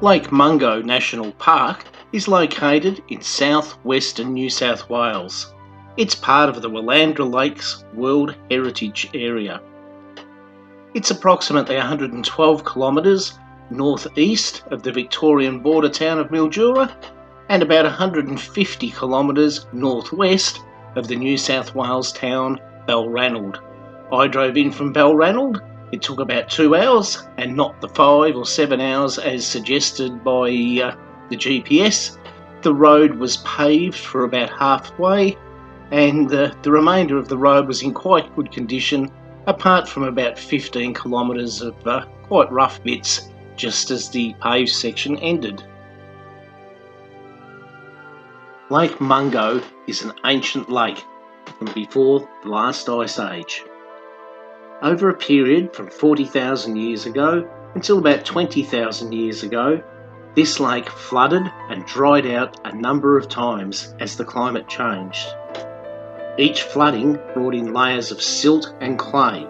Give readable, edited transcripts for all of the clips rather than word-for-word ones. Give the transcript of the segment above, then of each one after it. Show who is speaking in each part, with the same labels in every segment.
Speaker 1: Lake Mungo National Park is located in southwestern New South Wales. It's part of the Willandra Lakes World Heritage Area. It's approximately 112 kilometres northeast of the Victorian border town of Mildura and about 150 kilometres northwest of the New South Wales town Balranald. I drove in from Balranald. It took about 2 hours and not the 5 or 7 hours as suggested by the GPS. The road was paved for about halfway and the remainder of the road was in quite good condition, apart from about 15 kilometres of quite rough bits just as the paved section ended. Lake Mungo is an ancient lake from before the last ice age. Over a period from 40,000 years ago until about 20,000 years ago, this lake flooded and dried out a number of times as the climate changed. Each flooding brought in layers of silt and clay,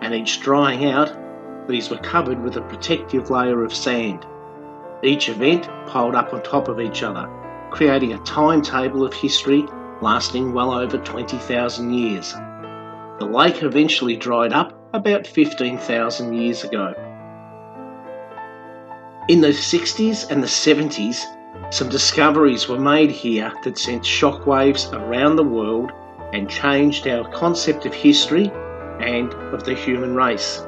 Speaker 1: and each drying out, these were covered with a protective layer of sand. Each event piled up on top of each other, creating a timetable of history lasting well over 20,000 years. The lake eventually dried up about 15,000 years ago. In the 60s and the 70s, some discoveries were made here that sent shockwaves around the world and changed our concept of history and of the human race.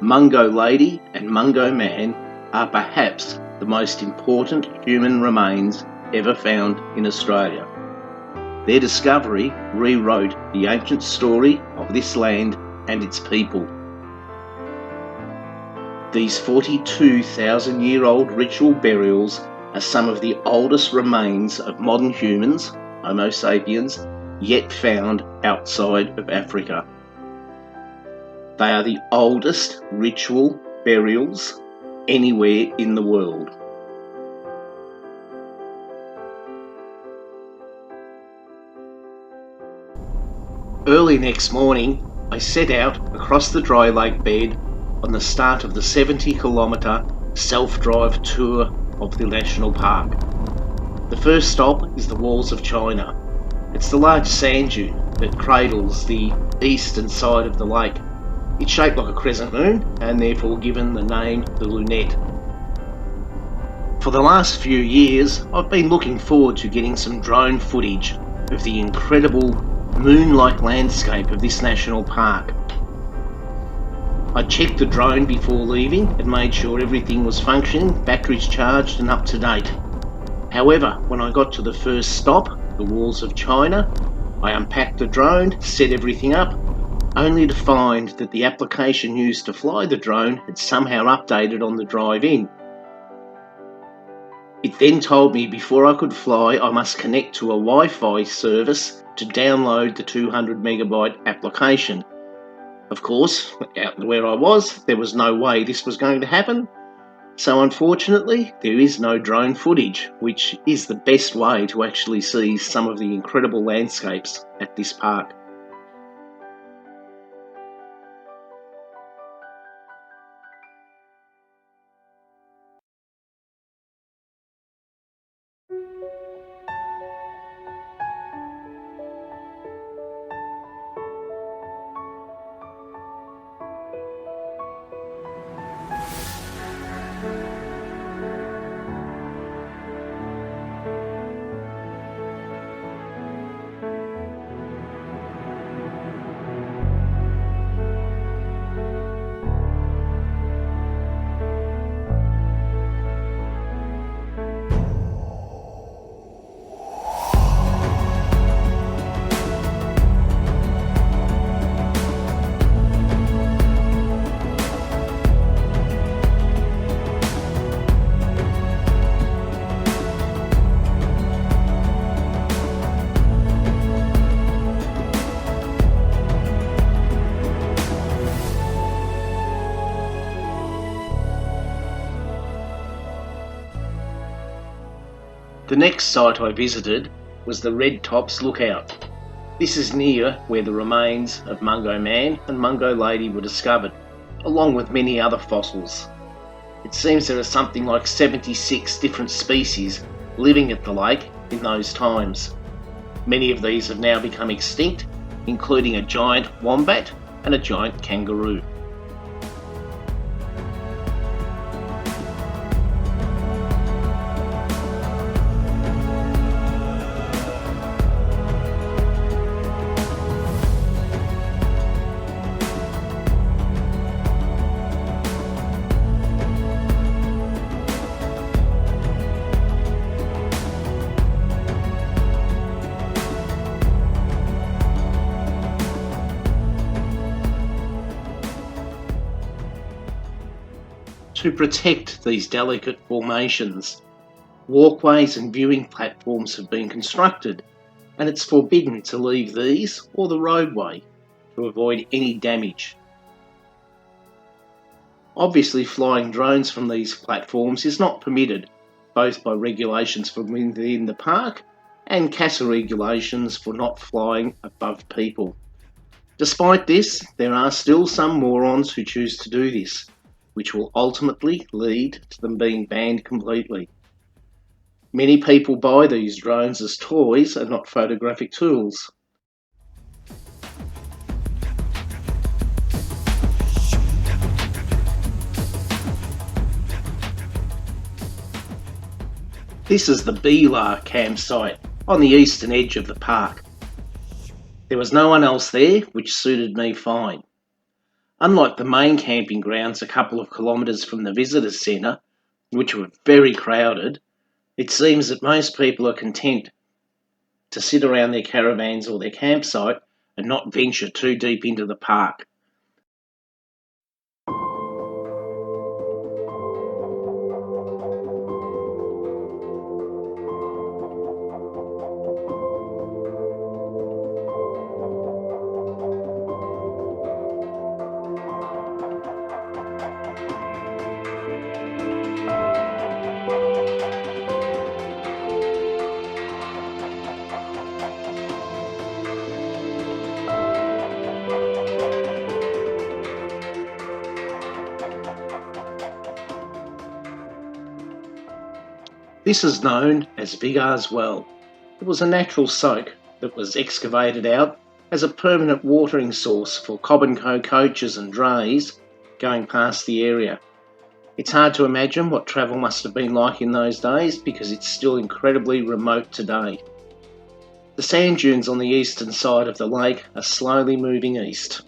Speaker 1: Mungo Lady and Mungo Man are perhaps the most important human remains ever found in Australia. Their discovery rewrote the ancient story of this land and its people. These 42,000-year-old ritual burials are some of the oldest remains of modern humans, Homo sapiens, yet found outside of Africa. They are the oldest ritual burials anywhere in the world. Early next morning, I set out across the dry lake bed on the start of the 70-kilometre self-drive tour of the national park. The first stop is the Walls of China. It's the large sand dune that cradles the eastern side of the lake. It's shaped like a crescent moon and therefore given the name the Lunette. For the last few years, I've been looking forward to getting some drone footage of the incredible moon-like landscape of this national park. I checked the drone before leaving and made sure everything was functioning, batteries charged and up to date. However, when I got to the first stop, the Walls of China, I unpacked the drone, set everything up, only to find that the application used to fly the drone had somehow updated on the drive in. It then told me before I could fly I must connect to a Wi-Fi service to download the 200 megabyte application. Of course, out where I was, there was no way this was going to happen. So unfortunately, there is no drone footage, which is the best way to actually see some of the incredible landscapes at this park. The next site I visited was the Red Tops Lookout. This is near where the remains of Mungo Man and Mungo Lady were discovered. along with many other fossils. It seems there are something like 76 different species living at the lake in those times. Many of these have now become extinct, including a giant wombat and a giant kangaroo. To protect these delicate formations, walkways and viewing platforms have been constructed, and it's forbidden to leave these or the roadway to avoid any damage. Obviously, flying drones from these platforms is not permitted, both by regulations from within the park and CASA regulations for not flying above people. Despite this, there are still some morons who choose to do this, which will ultimately lead to them being banned completely. Many people buy these drones as toys and not photographic tools. This is the Beelar campsite on the eastern edge of the park. There was no one else there, which suited me fine. Unlike the main camping grounds a couple of kilometres from the visitors centre, which were very crowded, it seems that most people are content to sit around their caravans or their campsite and not venture too deep into the park. This is known as Vigar's Well. It was a natural soak that was excavated out as a permanent watering source for Cobb & Co coaches and drays going past the area. It's hard to imagine what travel must have been like in those days because it's still incredibly remote today. The sand dunes on the eastern side of the lake are slowly moving east.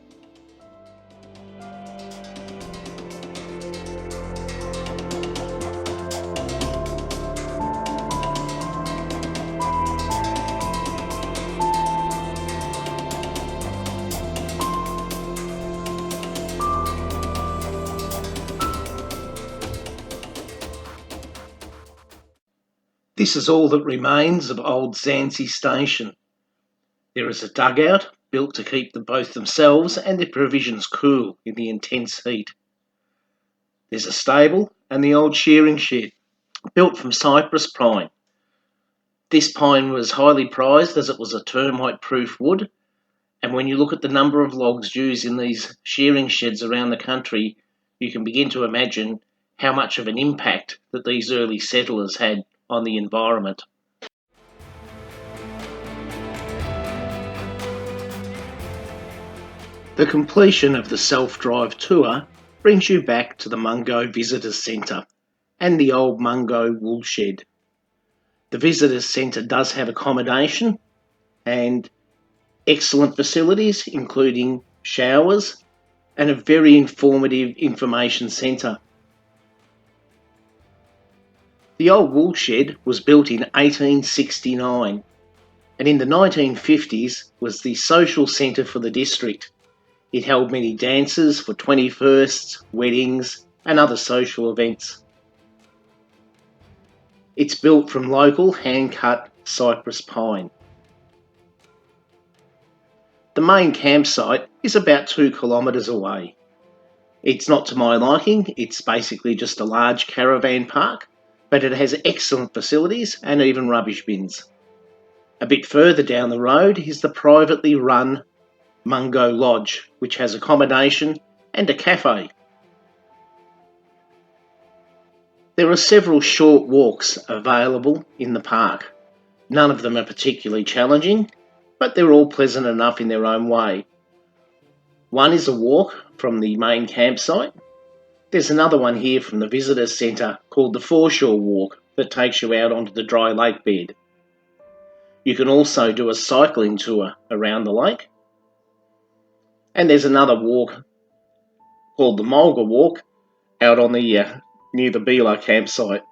Speaker 1: This is all that remains of old Zanzi Station. There is a dugout built to keep both themselves and their provisions cool in the intense heat. There's a stable and the old shearing shed, built from cypress pine. This pine was highly prized as it was a termite-proof wood, and when you look at the number of logs used in these shearing sheds around the country, you can begin to imagine how much of an impact that these early settlers had on the environment. The completion of the self-drive tour brings you back to the Mungo Visitors Centre and the old Mungo wool shed. The Visitors Centre does have accommodation and excellent facilities, including showers and a very informative information centre. The old wool shed was built in 1869 and in the 1950s was the social centre for the district. It held many dances for 21sts, weddings and other social events. It's built from local hand-cut cypress pine. The main campsite is about 2 kilometres away. It's not to my liking, it's basically just a large caravan park, but it has excellent facilities and even rubbish bins. A bit further down the road is the privately run Mungo Lodge, which has accommodation and a cafe. There are several short walks available in the park. None of them are particularly challenging, but they're all pleasant enough in their own way. One is a walk from the main campsite. There's another one here from the visitor centre called the Foreshore Walk that takes you out onto the dry lake bed. You can also do a cycling tour around the lake. And there's another walk called the Mulga Walk out on the near the Bila campsite.